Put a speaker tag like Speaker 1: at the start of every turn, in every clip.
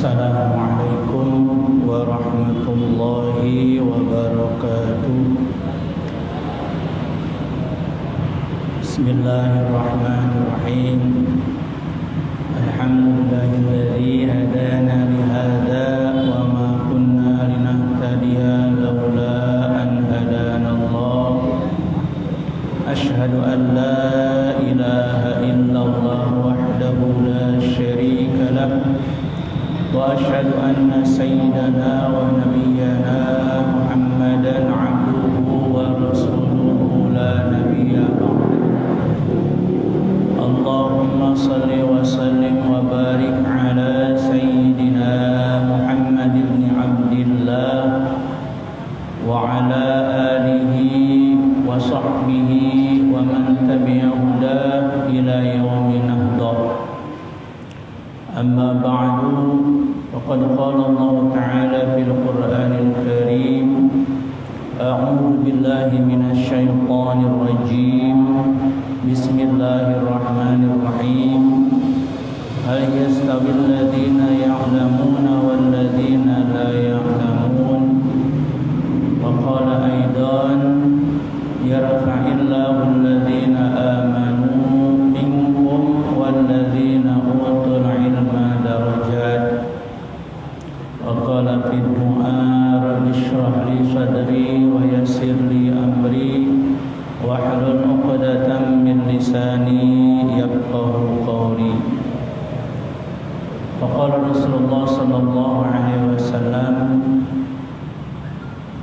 Speaker 1: Assalamualaikum warahmatullahi wabarakatuh. Bismillahirrahmanirrahim. Alhamdulillahilladzi hadana lihadza wa ma kunna linahtadiya laula an hadana Allah. Asyhadu an la ilaha illallah wahdahu la syarika lah. وأشهد أن سيدنا ونبينا محمدا عبده ورسوله لا نبي بعده. اللهم صل وسلم وبارك على سيدنا محمد بن عبد الله وعلى آله وصحبه ومن تبع هداه إلى يوم نهضة. أما بعد وقد قال الله تعالى في القرآن الكريم أعوذ بالله من الشيطان الرجيم بسم الله الرحمن الرحيم هل يستوي الذين يعلمون والذين لا يعلمون وقال أيضا يرفع الله الذين آمنوا منكم والذين أوتوا العلم درجات وقال في الدعاء رب اشرح لي صدري ويسر لي أمري واحلل عقدة من لساني يفقهوا قولي. وقال رسول الله صلى الله عليه وسلم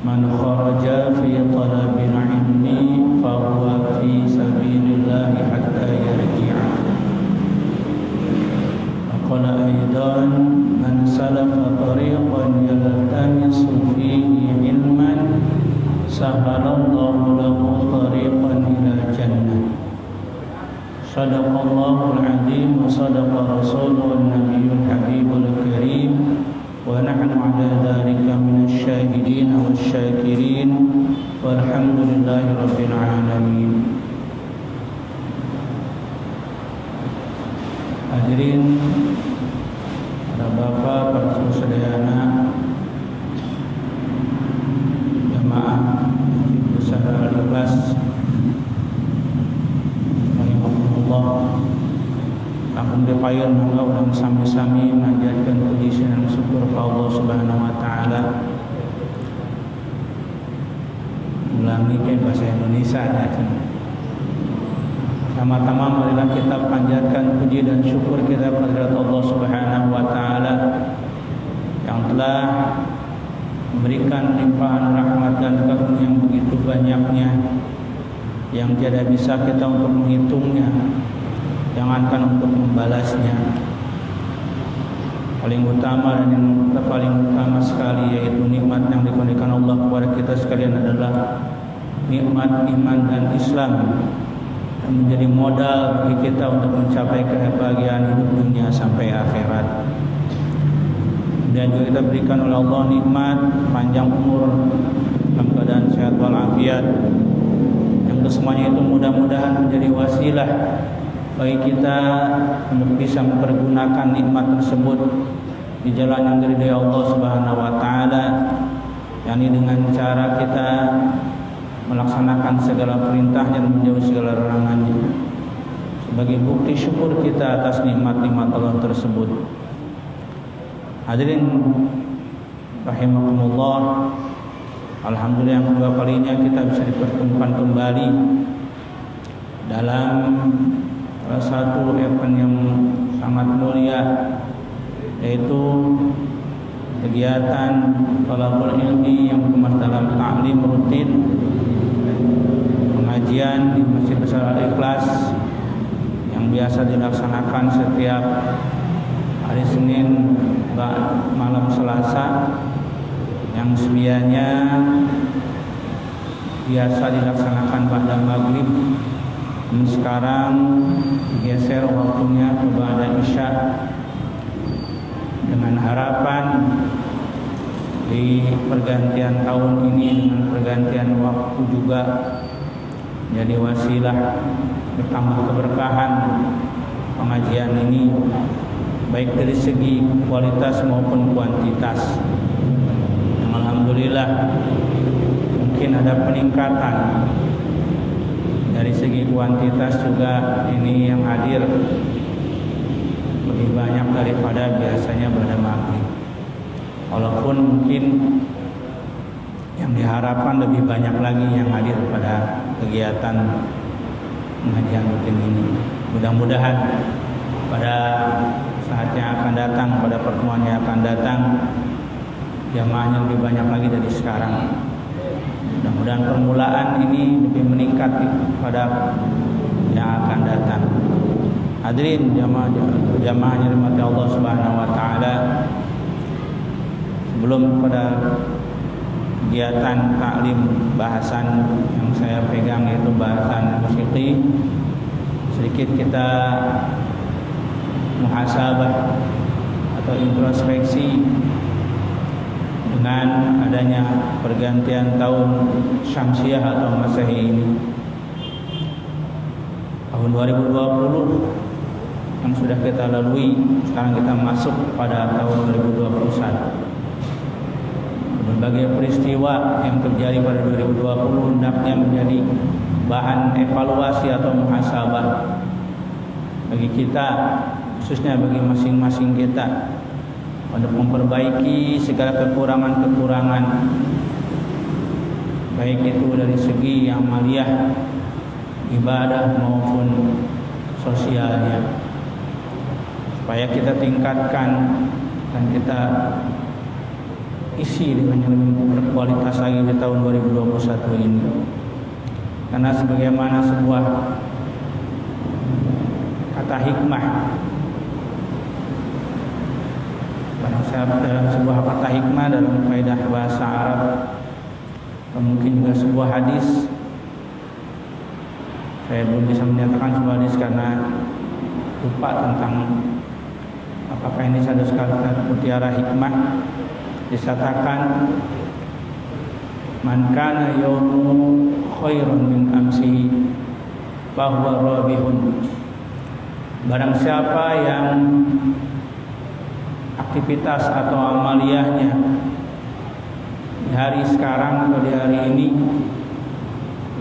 Speaker 1: من خرج في طلب العلم فهو في سبيل الله حتى يرجع. وقال أيضا من سلك طريقا يلتمس فيه علما سهل الله له طريقا إلى الجنة. صدق الله العظيم وصدق رسوله النبي الحبيب الكريم ونحن على ذلك من الشاهدين والشاكرين والحمد لله رب العالمين. Hadirin para bapak, para saudara, jamaah besar Al-Ikhlas, rahimahullah. Kampung Depayon mangga urang sami-sami manjatkeun puji dan syukur ka Allah Subhanahu wa taala. Ulangi ke bahasa Indonesia ya. Pertama-tama marilah kita panjatkan puji dan syukur kita kepada Allah Subhanahu wa taala yang telah memberikan limpahan rahmat dan karunia yang begitu banyaknya yang tidak bisa kita untuk menghitungnya, jangankan untuk membalasnya. Paling utama dan yang paling utama sekali yaitu nikmat yang diberikan Allah kepada kita sekalian adalah nikmat iman dan Islam yang menjadi modal bagi kita untuk mencapai kebahagiaan hidup dunia sampai akhirat. Dan juga kita berikan oleh Allah nikmat panjang umur dalam keadaan sehat walafiat, yang kesemuanya itu mudah-mudahan menjadi wasilah bagi kita untuk bisa mempergunakan nikmat tersebut di jalan yang diridhai Allah Subhanahu wa taala, yakni dengan cara kita melaksanakan segala perintahnya dan menjauhi segala larangannya sebagai bukti syukur kita atas nikmat-nikmat Allah tersebut. Hadirin rahimakumullah, alhamdulillah yang kedua kalinya kita bisa dipertemukan kembali dalam salah satu event yang sangat mulia, yaitu kegiatan thalabul ilmi yang dikemas dalam ta'lim rutin pengajian di Masjid Besar Al-Ikhlas yang biasa dilaksanakan setiap hari Senin malam Selasa, yang sebelumnya biasa dilaksanakan pada maghrib, dan sekarang digeser waktunya ke ba'da Isya, dengan harapan di pergantian tahun ini dengan pergantian waktu juga jadi wasilah bertambah keberkahan pengajian ini baik dari segi kualitas maupun kuantitas. Alhamdulillah mungkin ada peningkatan dari segi kuantitas juga. Ini yang hadir lebih banyak daripada biasanya pada maghrib, walaupun mungkin yang diharapkan lebih banyak lagi yang hadir pada kegiatan pengajian rutin ini. Mudah-mudahan pada saat yang akan datang, pada pertemuan yang akan datang, jamaahnya lebih banyak lagi dari sekarang. Mudah-mudahan permulaan ini lebih meningkat pada yang akan datang. Hadirin jamaah yang dirahmati Allah Subhanahu wa taala, sebelum pada kegiatan taklim bahasan yang saya pegang yaitu bahasan musiki, sedikit kita muhasabah atau introspeksi dengan adanya pergantian tahun Syamsiah atau Masehi ini. Tahun 2020 yang sudah kita lalui, sekarang kita masuk pada tahun 2021. Berbagai peristiwa yang terjadi pada 2020 hendaknya menjadi bahan evaluasi atau muhasabah bagi kita, khususnya bagi masing-masing kita, untuk memperbaiki segala kekurangan-kekurangan, baik itu dari segi amaliyah, ibadah maupun sosialnya, supaya kita tingkatkan dan kita isi dengan yang lebih berkualitas lagi di tahun 2021 ini. Karena sebagaimana sebuah kata hikmah, dalam sebuah kata hikmah dalam kaidah bahasa Arab, atau mungkin juga sebuah hadis, saya belum bisa menyatakan sebuah hadis karena lupa tentang apakah ini satu sekali mutiara hikmah. Disatakan, man kana yawmu khairun min amsi fahuwa rabihun. Barang siapa yang aktivitas atau amaliyahnya di hari sekarang atau di hari ini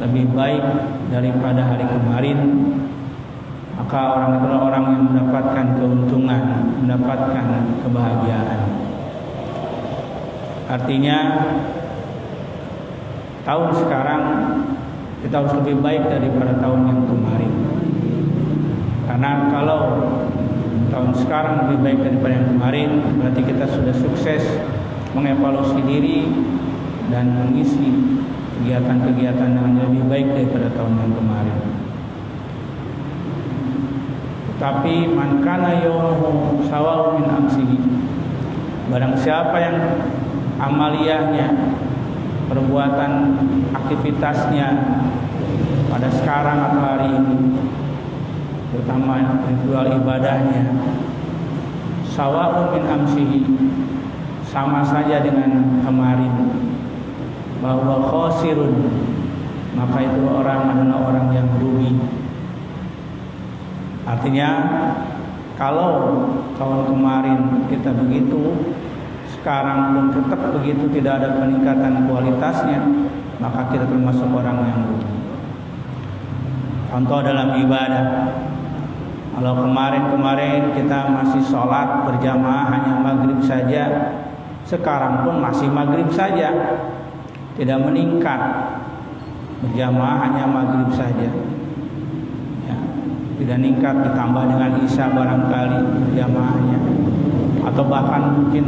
Speaker 1: lebih baik daripada hari kemarin, maka orang itulah orang yang mendapatkan keuntungan, mendapatkan kebahagiaan. Artinya tahun sekarang kita harus lebih baik daripada tahun yang kemarin. Karena kalau tahun sekarang lebih baik daripada yang kemarin, berarti kita sudah sukses mengevaluasi diri dan mengisi kegiatan-kegiatan yang lebih baik daripada tahun yang kemarin. Tapi man kana yawmuhu sawa'un min amsihi, barang siapa yang amaliyahnya, perbuatan aktivitasnya pada sekarang atau hari ini, terutama ritual ibadahnya, sawa'un min amsihi, sama saja dengan kemarin, bahwa khosirun, maka itu orang adalah orang yang rugi. Artinya kalau tahun kemarin kita begitu, sekarang pun tetap begitu, tidak ada peningkatan kualitasnya, maka kita termasuk orang yang rugi. Contoh dalam ibadah, kalau kemarin kita masih sholat berjamaah hanya maghrib saja, sekarang pun masih maghrib saja, tidak meningkat, berjamaah hanya maghrib saja, ya, tidak meningkat, ditambah dengan isya barangkali berjamaahnya, atau bahkan mungkin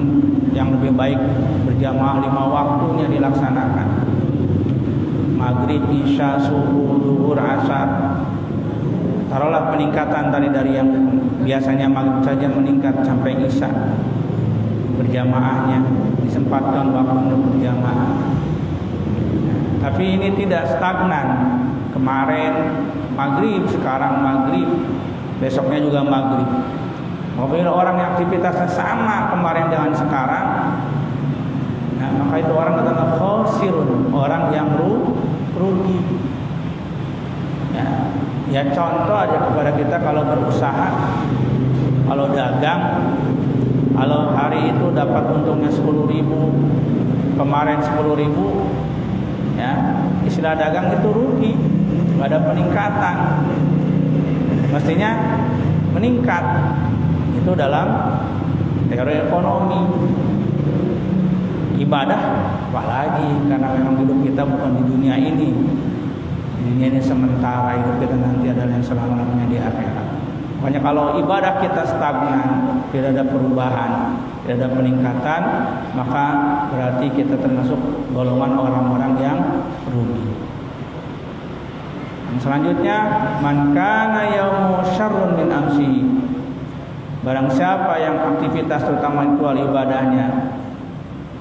Speaker 1: yang lebih baik berjamaah 5 waktunya dilaksanakan, maghrib, isya, subuh, zuhur, asar. Taruhlah peningkatan dari yang biasanya maghrib saja meningkat sampai isya, berjamaahnya disempatkan waktu untuk berjamaah. Tapi ini tidak stagnan, kemarin maghrib, sekarang maghrib, besoknya juga maghrib. Apabila orang yang aktivitasnya sama kemarin dengan sekarang, nah, maka itu orang adalah khosirun, orang yang rugi. Ya contoh aja kepada kita, kalau berusaha Kalau dagang, kalau hari itu dapat untungnya 10.000, kemarin 10.000, ya istilah dagang itu rugi, nggak ada peningkatan. Mestinya meningkat. Itu dalam teori ekonomi. Ibadah apalagi, karena memang hidup kita bukan di dunia ini. Dunia ini sementara, hidup kita nanti adalah yang selama-lamanya di akhirat. Makanya kalau ibadah kita stagnan, tidak ada perubahan, tidak ada peningkatan, maka berarti kita termasuk golongan orang-orang yang rugi. Dan selanjutnya, man kana yaumu syarrun min amsi. Barang siapa yang aktivitas terutama ritual ibadahnya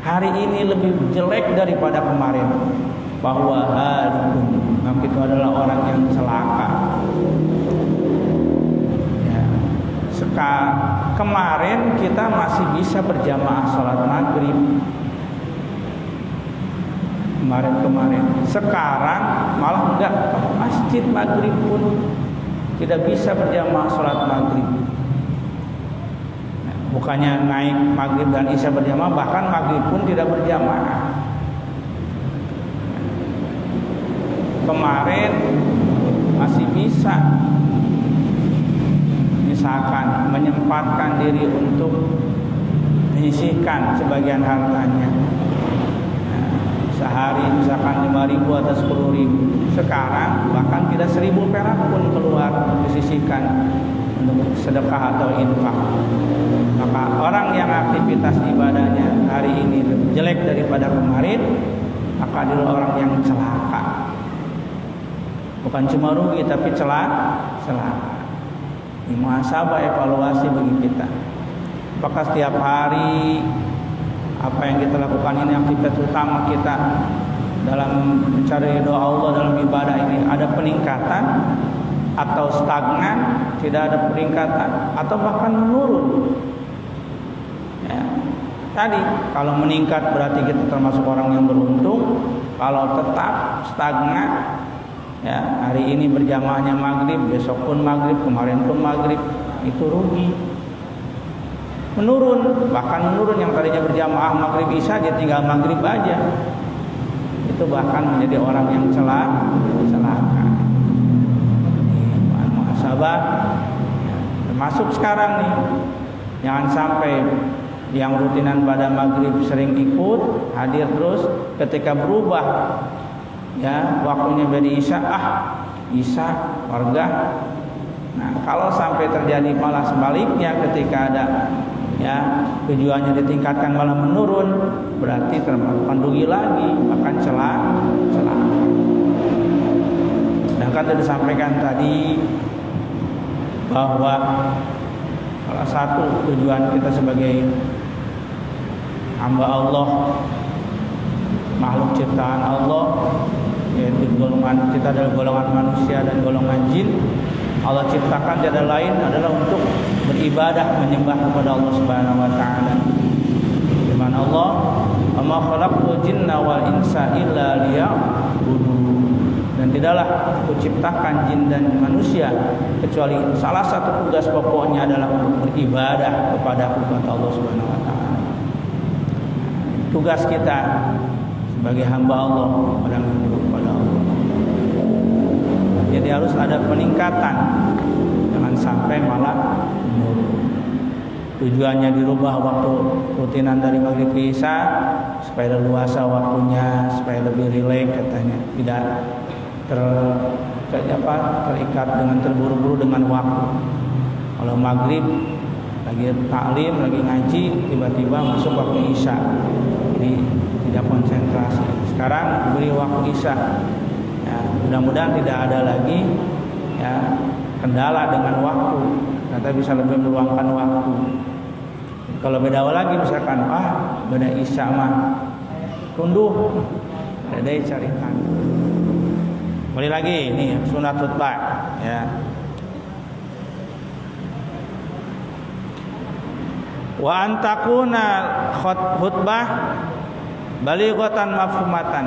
Speaker 1: hari ini lebih jelek daripada kemarin, bahwa halikun, maka itu adalah orang yang celaka. Kemarin kita masih bisa berjamaah sholat maghrib. Kemarin. Sekarang malah enggak, masjid maghrib pun tidak bisa berjamaah sholat maghrib. Bukannya naik maghrib dan isya berjamaah, bahkan maghrib pun tidak berjamaah. Kemarin masih bisa misalkan menyempatkan diri untuk menyisihkan sebagian hartanya, sehari misalkan 5.000 atau 10.000. Sekarang bahkan tidak 1.000 perak pun keluar disisihkan untuk sedekah atau infak. Maka orang yang aktivitas ibadahnya hari ini lebih jelek daripada kemarin, maka adalah orang yang celaka. Bukan cuma rugi tapi celaka. Muhasabah, evaluasi bagi kita. Apakah setiap hari apa yang kita lakukan ini aktivitas utama kita dalam mencari doa Allah dalam ibadah ini ada peningkatan atau stagnan, tidak ada peningkatan atau bahkan menurun? Ya. Tadi kalau meningkat berarti kita termasuk orang yang beruntung. Kalau tetap stagnan, ya hari ini berjamaahnya maghrib, besok pun maghrib, kemarin pun maghrib, itu rugi. Menurun, bahkan menurun, yang tadinya berjamaah maghrib isya dia tinggal maghrib aja, itu bahkan menjadi orang yang celaka. Muhasabah termasuk sekarang nih, jangan sampai yang rutinan pada maghrib sering ikut hadir terus, ketika berubah ya waktunya dari isya, isya warga. Nah kalau sampai terjadi malah sebaliknya, ketika ada ya tujuannya ditingkatkan malah menurun, berarti termasuk rugi lagi, bahkan celaka. Dan kan sudah disampaikan tadi bahwa salah satu tujuan kita sebagai hamba Allah, makhluk ciptaan Allah, yaitu golongan kita adalah golongan manusia dan golongan jin. Allah ciptakan tiada lain adalah untuk beribadah, menyembah kepada Allah Subhanahu wa taala. Firman Allah, "Wa khalaqtul jinna wal insa illa liya'budun." Dan tidaklah aku ciptakan jin dan manusia kecuali salah satu tugas pokoknya adalah untuk beribadah kepada Allah Subhanahu wa taala. Tugas kita sebagai hamba Allah, orang yang kepada Allah. Jadi harus ada peningkatan, jangan sampai malah menurun. Tujuannya dirubah waktu rutinan dari maghrib ke isya supaya leluasa waktunya, supaya lebih rileks katanya, tidak terikat dengan terburu-buru dengan waktu. Kalau maghrib lagi taklim, lagi ngaji, tiba-tiba masuk waktu isya, jadi tidak konsentrasi. Sekarang beri waktu isya. Ya, mudah-mudahan tidak ada lagi ya kendala dengan waktu, kita bisa lebih meluangkan waktu. Kalau beda lagi misalkan beda isya mah tunduh, ada carikan. Kembali lagi ini sunat khutbah ya. Wa antakuna khutbah balighatan mafhumatan.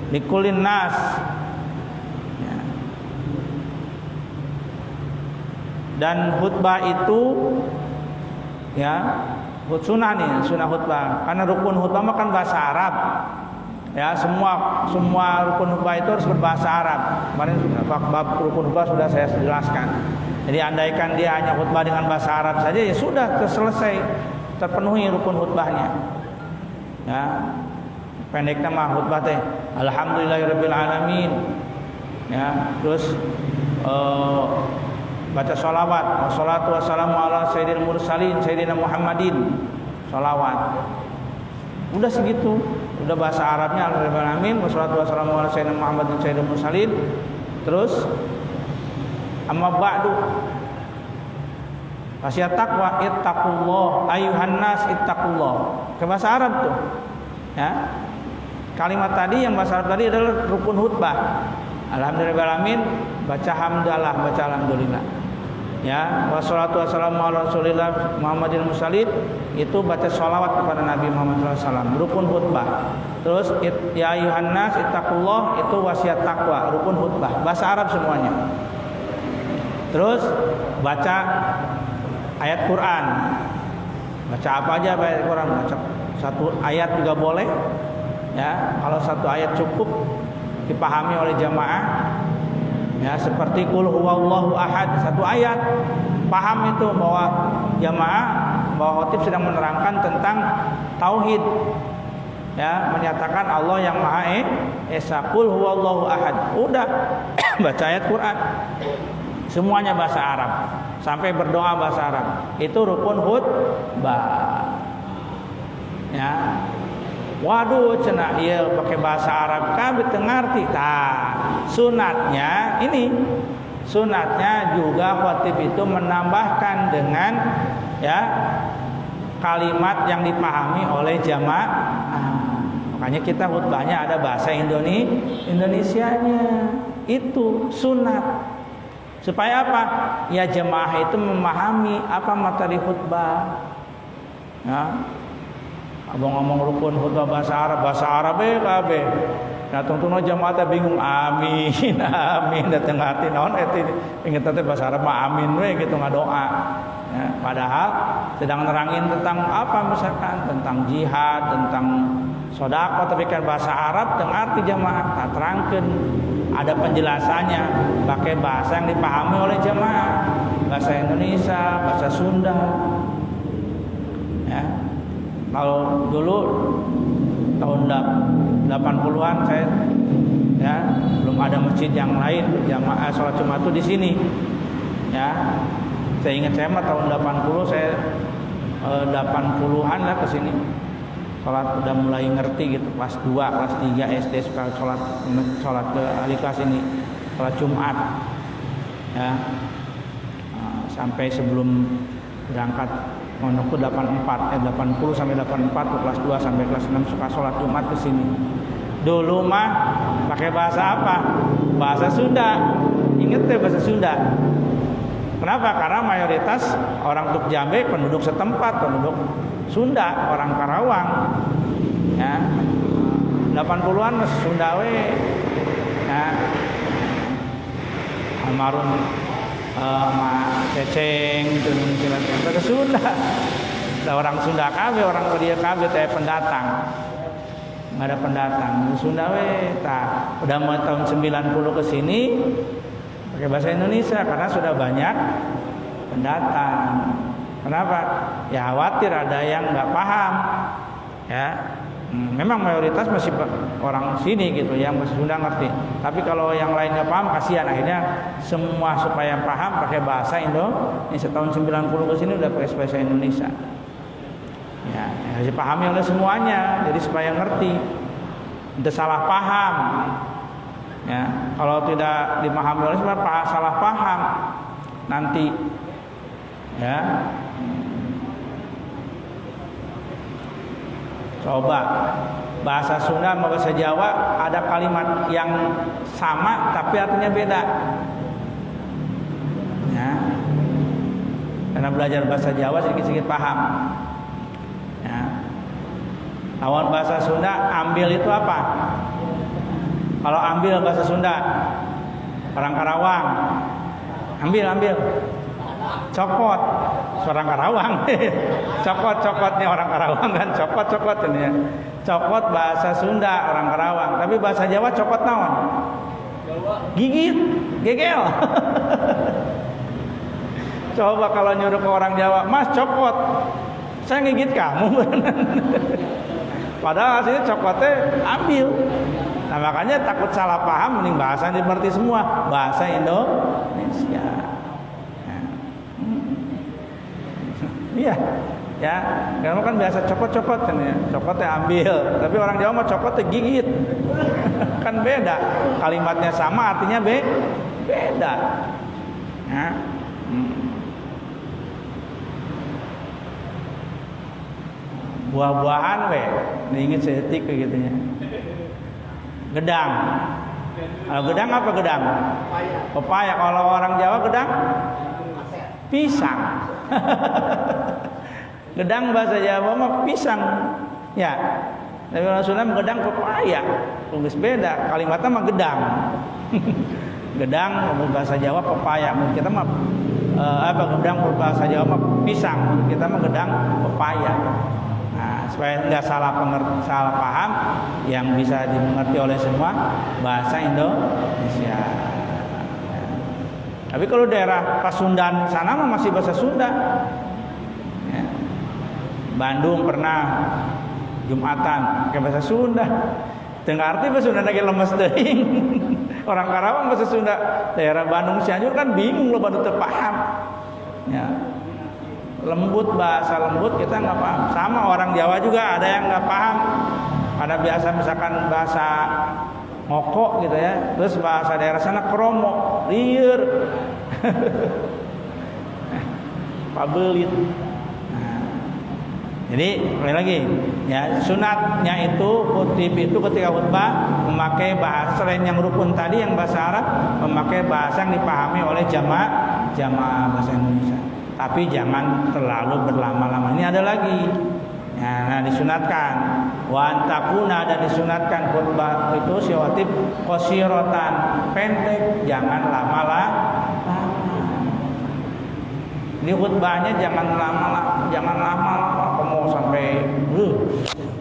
Speaker 1: Likulin nas ya. Dan khutbah itu ya sunnah nih, sunnah khutbah. Karena rukun khutbah mah kan bahasa Arab. Ya, semua rukun khutbah itu harus berbahasa Arab. Kemarin bab rukun khutbah sudah saya jelaskan. Jadi andaikan dia hanya khutbah dengan bahasa Arab saja ya sudah selesai, terpenuhi rukun khutbahnya. Ya. Pendeknya mah khutbah teh alhamdulillahirabbil alamin. Ya, terus baca sholawat, wassalatu wassalamu ala sayyidil mursalin sayyidina Muhammadin, sholawat. Udah segitu, udah bahasa Arabnya alhamdulillahirabbil alamin, wassalatu wassalamu ala sayyidina Muhammadin sayyidil mursalin. Terus amma ba'du, wasiat takwa, ittaqullah ayuhan nas ittaqullah. Ke bahasa Arab tuh. Ya. Kalimat tadi yang bahasa Arab tadi adalah rukun khutbah. Alhamdulillahirabbil alamin, baca hamdalah, baca alhamdulillah. Ya, wassalatu wassalamu ala rasulillah Muhammadin mursalin, itu baca sholawat kepada Nabi Muhammad SAW, rukun khutbah. Terus ya ayuhan nas ittaqullah, itu wasiat takwa, rukun khutbah, bahasa Arab semuanya. Terus baca ayat Quran. Baca apa aja ayat Quran, baca satu ayat juga boleh. Ya, kalau satu ayat cukup dipahami oleh jamaah. Ya, seperti qul huwallahu ahad, satu ayat paham itu bahwa jamaah, bahwa khatib sedang menerangkan tentang tauhid. Ya, menyatakan Allah yang Maha Esa, qul huwallahu ahad. Udah baca ayat Quran. Semuanya bahasa Arab, sampai berdoa bahasa Arab. Itu rukun khutbah. Ya. Waduh, cenah ieu pakai bahasa Arab kabeh teu ngarti. Tah, sunatnya ini. Sunatnya juga khatib itu menambahkan dengan ya kalimat yang dipahami oleh jamaah. Makanya kita khutbahnya ada bahasa Indonesianya. Itu sunat. Supaya apa? Ya jemaah itu memahami apa materi khutbah. Ya. Abang ngomong rukun khutbah bahasa Arab kabeh. Nah, tungtungna jemaah teh bingung, amin, amin, da teu ngarti naon eta inget teh bahasa Arab mah amin we gitu ngadoa. Ya, padahal sedang nerangin tentang apa misalkan tentang jihad, tentang sedekah, tapi kan bahasa Arab teu ngarti jemaah, tak terangkeun. Ada penjelasannya, pakai bahasa yang dipahami oleh jemaah, bahasa Indonesia, bahasa Sunda. Ya. Kalau dulu tahun 80-an saya ya belum ada masjid yang lain jamaah sholat Jumat itu di sini. Ya. Saya ingat saya mah tahun 80 saya 80-an lah ke sini. Sholat udah mulai ngerti gitu, kelas 2, kelas 3 SD suka sholat ke ahli kelas ini, sholat Jumat. Ya. Sampai sebelum berangkat pondokku 80 sampai 84, kelas 2 sampai kelas 6 suka sholat Jumat ke sini. Dulu mah pakai bahasa apa? Bahasa Sunda. Ingat deh bahasa Sunda. Kenapa? Karena mayoritas orang Tuk Jambe penduduk setempat, penduduk Sunda, orang Karawang. Ya. 80-an masih Sunda we. Ya. Almarhum Ceceng itu ke Sunda. Ada orang Sunda kabeh, orang dia kabeh teh pendatang. Enggak ada pendatang. Sunda we tah. Udah mau tahun 90 ke sini pakai bahasa Indonesia karena sudah banyak pendatang. Kenapa? Ya khawatir ada yang enggak paham. Ya. Memang mayoritas masih orang sini gitu yang masih Sunda ngerti. Tapi kalau yang lain nggak paham kasihan, akhirnya semua supaya paham pakai bahasa Indonesia. Tahun 90 ke sini udah pakai bahasa Indonesia. Ya, harus dipahami oleh semuanya. Jadi supaya ngerti, tidak salah paham. Ya, kalau tidak dipahami oleh semua salah paham nanti. Ya. Coba bahasa Sunda sama bahasa Jawa ada kalimat yang sama tapi artinya beda. Ya. Karena belajar bahasa Jawa sedikit-sedikit paham. Ya. Lawan bahasa Sunda ambil itu apa? Kalau ambil bahasa Sunda orang Karawang ambil Cokot, orang Karawang. Cokot-cokotnya orang Karawang kan, cokot-cokot ini ya. Cokot bahasa Sunda orang Karawang, tapi bahasa Jawa cokot naon? Gigit, gegel. Coba kalau nyuruh ke orang Jawa, Mas cokot, saya ngigit kamu. Padahal aslinya cokotnya ambil. Nah makanya takut salah paham, mending bahasa dimengerti semua, bahasa Indonesia. Iya, ya, kamu kan biasa copot-copot kan ya, copotnya ambil, tapi orang Jawa mah copotnya gigit, kan beda, kalimatnya sama artinya beda. Ya. Buah-buahan diinget seetik kayak gitunya. Gedang. Kalau gedang apa gedang? Pepaya. Kalau orang Jawa gedang? Pisang. Gedang bahasa Jawa mah pisang. Ya. Tapi orang Sunda gedang pepaya. Tulis beda. Kalimatnya mah gedang. Gedang bahasa Jawa pepaya. Menurut kita mah gedang bahasa Jawa mah pisang. Menurut kita mah gedang pepaya. Nah, supaya nggak salah paham, yang bisa dimengerti oleh semua bahasa Indonesia. Tapi kalau daerah Pasundan sana mah masih bahasa Sunda. Ya. Bandung pernah Jumatan pakai bahasa Sunda. Tengah arti bahasa Sunda lagi lemes teuing. Orang Karawang bahasa Sunda, daerah Bandung Cianjur kan bingung loh, baru terpaham. Ya. Lembut, bahasa lembut kita nggak paham. Sama orang Jawa juga ada yang nggak paham. Ada biasa misalkan bahasa ngokok gitu ya, terus bahasa daerah sana kromo, liur, pabelit. Nah, jadi lagi ya, sunatnya itu khutib itu ketika khutbah memakai bahasa selain yang rukun tadi yang bahasa Arab, memakai bahasa yang dipahami oleh jamaah bahasa Indonesia. Tapi jangan terlalu berlama-lama. Ini ada lagi. Nah, disunatkan. Wa antakuna, dan disunatkan khutbah itu siwatib qasirotan, pendek, jangan lama-lama. Di khutbahnya jangan lama-lama, kamu sampai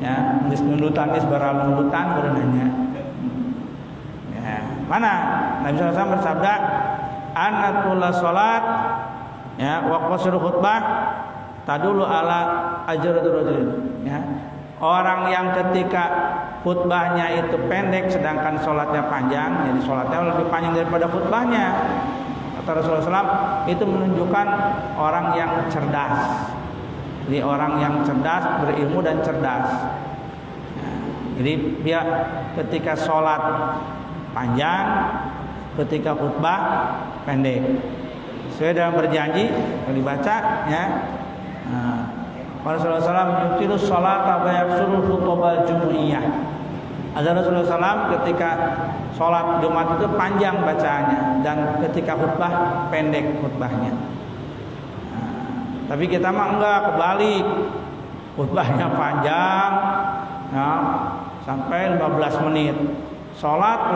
Speaker 1: ya, nundutan beralundutan berenanya. Ya, mana? Nabi SAW bersabda, "Anatul salat ya wa qasru khutbah tadulu ala ajratul rajul." Ya. Orang yang ketika khutbahnya itu pendek sedangkan sholatnya panjang, jadi sholatnya lebih panjang daripada khutbahnya, kata Rasulullah SAW, itu menunjukkan orang yang cerdas. Jadi orang yang cerdas, berilmu dan cerdas. Ya. Jadi dia ketika sholat panjang, ketika khutbah pendek. Sesuai dengan berjanji yang dibaca ya. Rasulullah SAW yutilu sholat wa yaksuru khutbah jumu'iyah. Ada Rasulullah SAW ketika sholat Jumat itu panjang bacaannya, dan ketika khutbah pendek khutbahnya. Tapi kita mah enggak, kebalik, khutbahnya panjang ya, sampai 15 menit. Sholat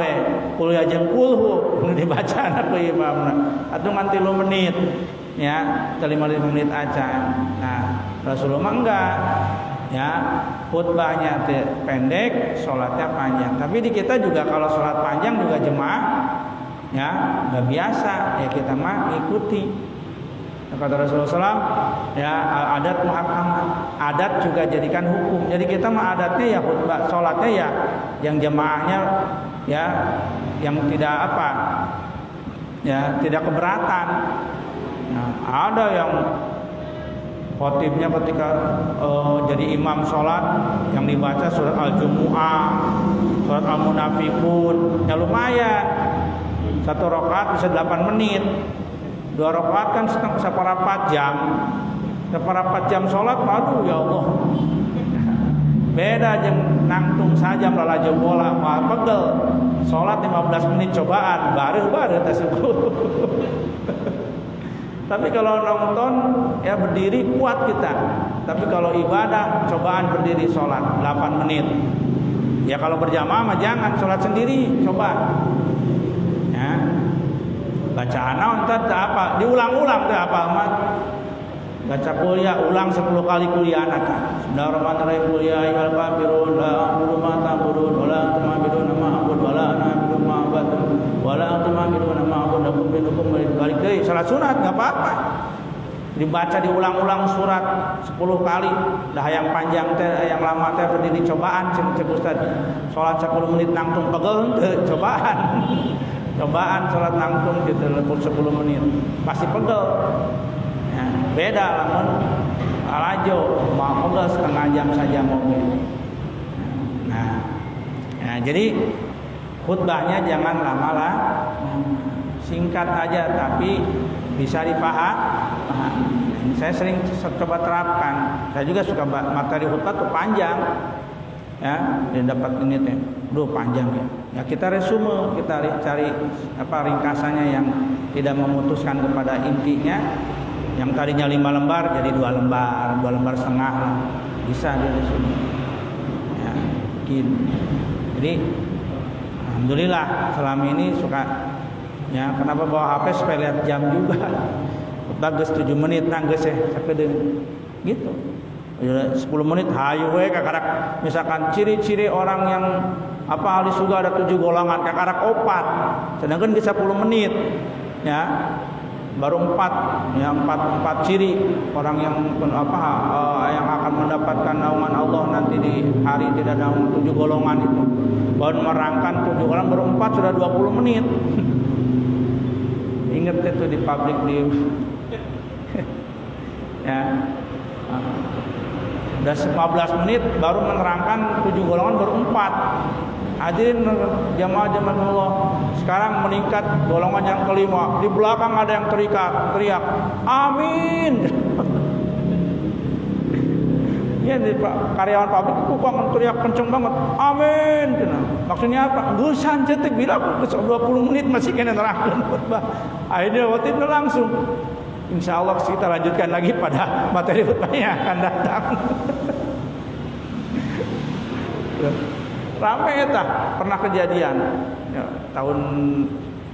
Speaker 1: kuliah jeung kulhu dibaca anak imamna atuh ngan 3 menit ya, 5 menit aja. Nah, Rasulullah enggak ya, khutbahnya pendek, sholatnya panjang. Tapi di kita juga kalau sholat panjang juga jemaah ya nggak biasa ya, kita mah ikuti. Kata Rasulullah SAW ya, adat muhakamat, adat juga jadikan hukum. Jadi kita mah adatnya ya khutbah, sholatnya ya yang jemaahnya ya yang tidak apa ya, tidak keberatan. Nah, ada yang khotibnya ketika jadi imam sholat yang dibaca surat Al-Jumu'ah, surat Al-Munafiqun, ya lumayan. 1 rakaat bisa 8 menit. 2 rakaat kan seperempat jam. Seperempat jam sholat, aduh ya Allah. Beda jeung nangtung saja melaju bola, mah pegel. Sholat 15 menit cobaan, baru tersebut. Tapi kalau nonton ya berdiri kuat kita. Tapi kalau ibadah cobaan berdiri sholat 8 menit. Ya kalau berjamaah mah jangan, sholat sendiri coba. Ya. bacaan naon teh apa diulang-ulang teh apa mah baca kuliah ulang 10 kali kuliah anak. Bismillahirrahmanirrahim. Kuliah ayyuhal kafirun la a'budu ma ta'budun wa la antum a'buduna ma a'budu wa la ana a'budu ma a'budtum wa la antum a'buduna ma a'budu lakum dinukum balik deui salat sunat enggak apa-apa. Dibaca diulang-ulang surat 10 kali. Dah yang panjang teh yang lama teh berdiri cobaan cek Ustaz. Salat 10 menit nangtung pegel teu cobaan. Cobaan salat nangtung gitu 10 menit pasti pegel. Ya, beda lamun alajo mau pegel setengah jam saja mobil. Nah, jadi khutbahnya jangan lama-lama, singkat aja tapi bisa dipahami. Saya sering coba terapkan. Saya juga suka materi khutbah tuh panjang, ya, dan dapat ini teh, panjang ya. Ya kita resume, kita cari ringkasannya yang tidak memutuskan kepada intinya. Yang tadinya 5 lembar jadi 2 lembar setengah lah. Bisa di resume. Ya, gitu. Jadi alhamdulillah selama ini suka ya kenapa bawa HP supaya lihat jam juga. Bagus 7 menit nanggeus sakedeung gitu. 10 menit hayu we kakarak misalkan ciri-ciri orang yang ahli surga ada 7 golongan kakarak 4 sedangkan di 10 menit ya baru 4 ya 4 ciri orang yang yang akan mendapatkan naungan Allah nanti di hari tidak ada 7 golongan itu baru merangkan 7 golongan baru 4 sudah 20 menit. Ingat itu di public di ya udah 15 menit baru menerangkan 7 golongan baru 4. Hadirin jamaah Allah sekarang meningkat golongan yang kelima. Di belakang ada yang teriak amin. Ya di karyawan pabrik itu kok teriak kenceng banget amin. Maksudnya apa? Gusan cetek bila 20 menit masih kena nerangkan khutbah. Akhirnya waktu itu langsung insya Allah kita lanjutkan lagi pada materi khutbah yang akan datang. Ramai eta pernah kejadian ya, tahun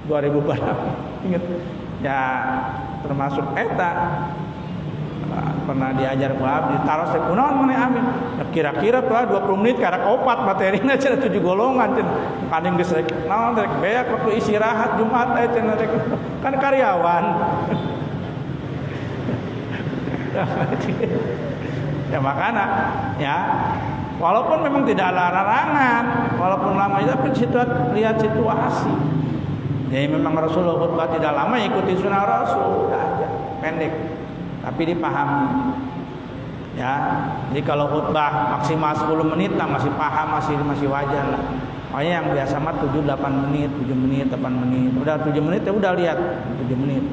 Speaker 1: 2000 berapa ingat ya termasuk eta pernah diajar ku abdi taros teh kunaon maneh amin ya, kira-kira tuh 20 menit karek 4 materina cenah 7 golongan cenah kadang geus rek naon rek beak waktu istirahat Jumat cenah rek kan karyawan. Ya makanya ya walaupun memang tidak ada larangan walaupun lama itu tapi lihat situasi. Jadi memang Rasulullah khutbah tidak lama ikuti sunnah Rasul aja pendek tapi dipahami ya. Jadi kalau khutbah maksimal 10 menit lah masih paham masih wajar lah. Pokoknya yang biasa mah 7-8 menit 7 menit 8 menit udah 7 menit ya udah lihat 7 menit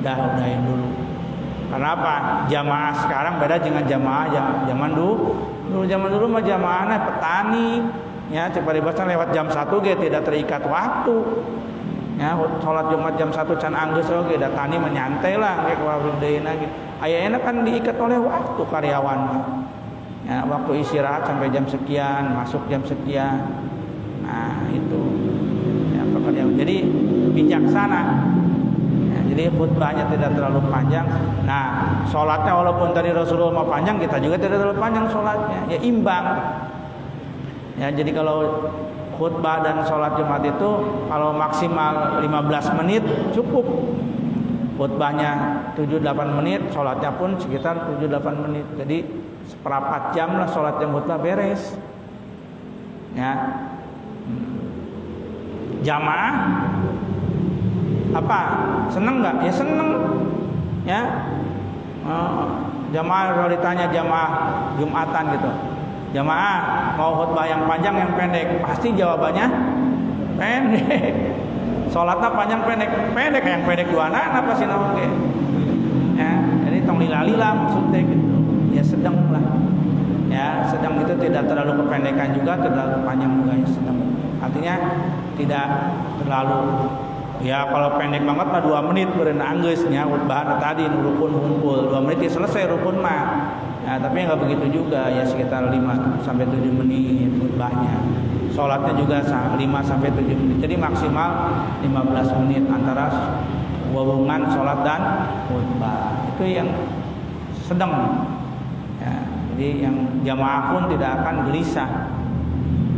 Speaker 1: udahin dulu. Karena apa? Jamaah sekarang beda dengan jamaah zaman dulu mah jamaahnya petani ya cepat dibahas lewat jam 1 ge tidak terikat waktu ya salat Jumat jam 1 can anggeus oge da tani menyantai lah ge ka deuna gitu. Aya enak kan diikat oleh waktu karyawan ya waktu istirahat sampai jam sekian masuk jam sekian. Nah itu ya pokoknya jadi bijaksana. Jadi khutbahnya tidak terlalu panjang. Nah, sholatnya walaupun tadi Rasulullah mau panjang, kita juga tidak terlalu panjang sholatnya. Ya imbang. Ya jadi kalau khutbah dan sholat Jumat itu kalau maksimal 15 menit cukup. Khutbahnya 7-8 menit, sholatnya pun sekitar 7-8 menit. Jadi seperempat jam lah sholat yang khutbah beres. Ya. Jamaah apa seneng nggak ya seneng ya jamaah kalau ditanya jamaah Jumatan gitu jamaah mau khutbah yang panjang yang pendek pasti jawabannya pendek. Sholatnya panjang pendek yang pendek duana apa sih namanya ya jadi tong lila maksudnya gitu ya sedang lah ya sedang itu tidak terlalu kependekan juga tidak terlalu panjang juga ya sedang artinya tidak terlalu. Ya kalau pendek banget mah 2 menit beureun anggeus nya khutbah tadi rukun kumpul 2 menit ya selesai rukun mah. Ya tapi enggak begitu juga ya sekitar 5 sampai 7 menit khutbahnya. sholatnya juga 5 sampai 7 menit. Jadi maksimal 15 menit antara hubungan sholat dan khutbah. Itu yang sedang. Ya, jadi yang jamaah pun tidak akan gelisah.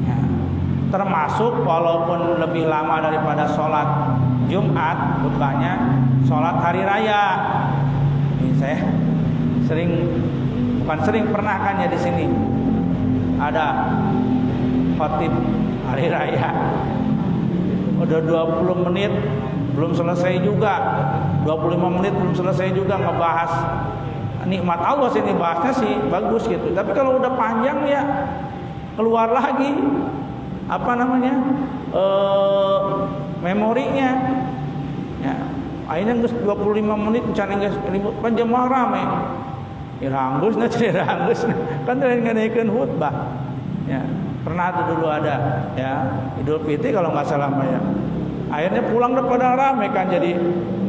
Speaker 1: Ya, termasuk walaupun lebih lama daripada sholat Jumat, khutbahnya sholat hari raya. Ini saya pernah kan ya di sini ada khotib hari raya. Udah 20 menit belum selesai juga, 25 menit belum selesai juga ngebahas nikmat Allah sih, bahasnya sih bagus gitu. Tapi kalau udah panjang ya keluar lagi memorinya. Ya, akhirnya geus 25 menit can geus ribut panjamaah rame. Iranggus kan teh nganeikeun khutbah. Ya, pernah tuh dulu ada ya Idul Fitri kalau nggak salah ya. Akhirnya pulang udah pada rame kan, jadi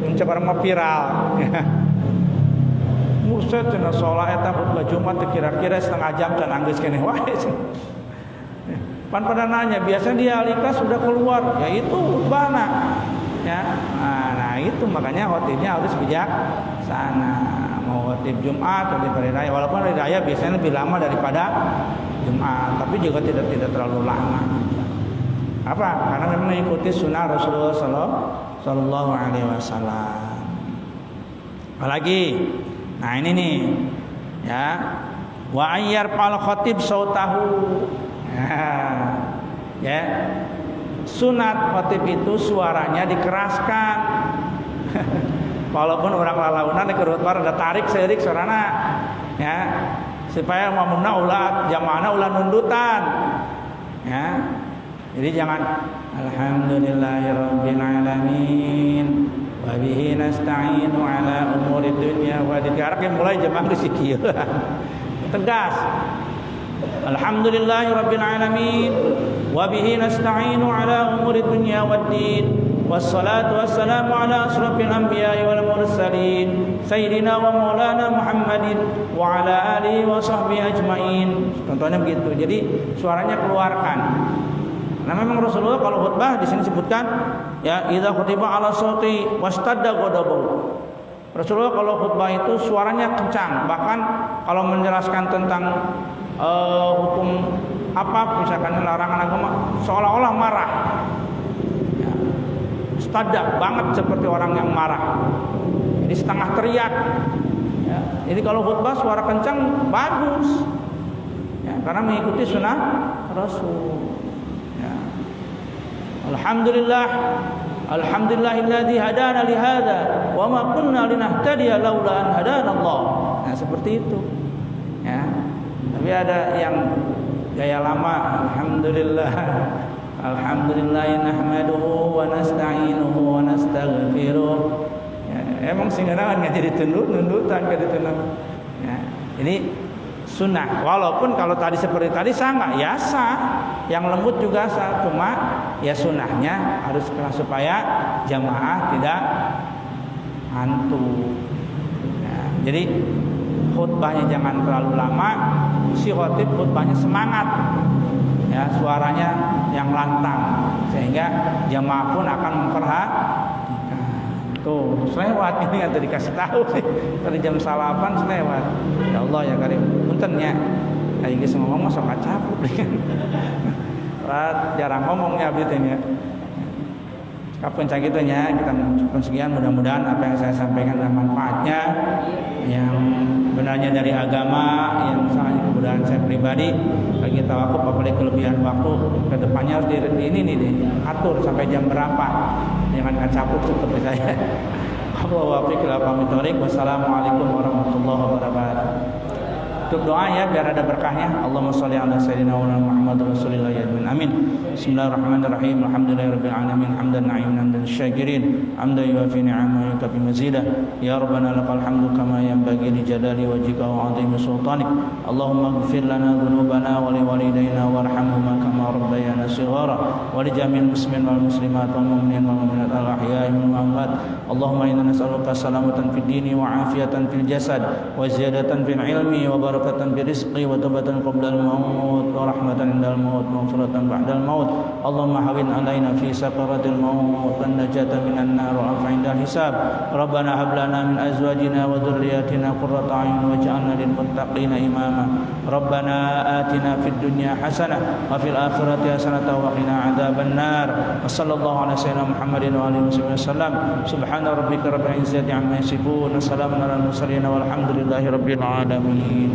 Speaker 1: mencebar viral. Ya. Muset cenah sholat eta khutbah Jumat kira-kira setengah jam can anggeus keneh wae. Pan pada nanya, biasa dia alika sudah keluar, ya itu khutbahna. Ya. Nah, itu makanya khotibnya harus bijaksana. Mau khotib Jumat, khotib hari raya, walaupun hari raya biasanya lebih lama daripada Jumat, tapi juga tidak terlalu lama. Apa? Karena memang mengikuti sunnah Rasulullah Sallallahu Alaihi Wasallam. Apalagi, nah ini nih, ya, wa ayyar pal khotib sautahu, ya, sunat khotib itu suaranya dikeraskan. Walaupun orang lalaunan dikerutbar ada tarik serik suarana, ya, supaya mamuna ulah jamaahna ulah nundutan, ya. Jadi jangan alhamdulillahirabbil alamin wa bihi nasta'inu ala umuri dunya wa din. Karek mulai jamaah geus kieu. Tegas. Alhamdulillahirabbil alamin wa bihi nasta'inu ala umuri dunya wad din. Wassalatu wassalamu ala asrafil anbiya'i wal mursalin sayyidina wa maulana Muhammadin wa ala alihi wa sahbihi ajmain. Contohnya begitu. Jadi suaranya keluarkan. Nah memang Rasulullah kalau khutbah di sini sebutkan ya idza khutiba ala sauti wastadda ghadabu. Rasulullah kalau khutbah itu suaranya kencang, bahkan kalau menjelaskan tentang hukum apa misalkan larangan agama seolah-olah marah. Ya. Stadda banget seperti orang yang marah. Jadi setengah teriak. Ya. Jadi kalau khutbah suara kencang bagus. Ya, karena mengikuti sunnah Rasul. Alhamdulillahilladzi hadana li hadza wa ma kunna linahtadiya laula an hadana Allah. Nah, seperti itu. Ya. Tapi ada yang gaya lama, alhamdulillah nahmaduhu wa nasta'inuhu wa nastaghfiruh. Ya, emang singarawan enggak jadi nundutan ke ditu. Ya. Ini sunnah. Walaupun kalau tadi seperti tadi sah ya sah. Yang lembut juga sah, cuma ya sunnahnya harus keras supaya jamaah tidak ngantuk. Nah, jadi khutbahnya jangan terlalu lama, si khotib khutbahnya semangat, ya suaranya yang lantang sehingga jamaah pun akan memperhatikan. Tuh selewat ini yang tadi dikasih tahu sih tadi jam 8 selewat. Ya Allah ya karim, punten ya. Kayak gitu ngomong sok capuk dengan jarang ngomongnya abdinya. Kapan sagitunya kita mengucapkan sekian, mudah-mudahan apa yang saya sampaikan ada manfaatnya, yang benarnya dari agama, yang sangat kemudahan saya pribadi. Bagi tawakuf apalagi kelebihan waktu kedepannya harus ini nih atur sampai jam berapa, jangan capuk seperti saya. Allahu a'lam. Wassalamualaikum warahmatullahi wabarakatuh. Tutup doa ya biar ada berkahnya. Allahumma shalli ala sayyidina Muhammad rasulillah ya amin. Bismillahirrahmanirrahim. Alhamdulillahirabbil alamin hamdan na'iman hamdan syakirin hamdan yuwafi ni'amahu yukafi mazidah. Ya rabbana lakal hamdu kama yanbaghi li jalali wajhika wa 'azimi sultanik. Allahumma ighfir lana dhunubana wa li walidayna warhamhuma kama rabbayana shighara wa li jami'il muslimin wal muslimat wal mu'minin wal mu'minat al ahya'i minhum wal amwat. Allahumma inna nas'aluka salamatan fid dini wa 'afiyatan fil jasad wa ziyadatan fil ilmi wa barakatan fi rizqi wa taubatan qabla al-maut wa rahmatan indal maut wa maghfiratan ba'dal maut. Allahumma hawin alaina fi sakaratil maut wan najata minan nar wa afa indal hisab. Rabbana hab lana min azwajina wa dhurriyyatina qurrata a'yun waj'alna lil muttaqina imama. Rabbana atina fid dunya hasanah wa fil akhirati hasanah wa qina adzaban nar. Wassallallahu ala sayyidina Muhammadin wa alihi wasallam. Subhana rabbika rabbil izzati amma yasifun. Wassalamun alal mursalin walhamdulillahi rabbil alamin.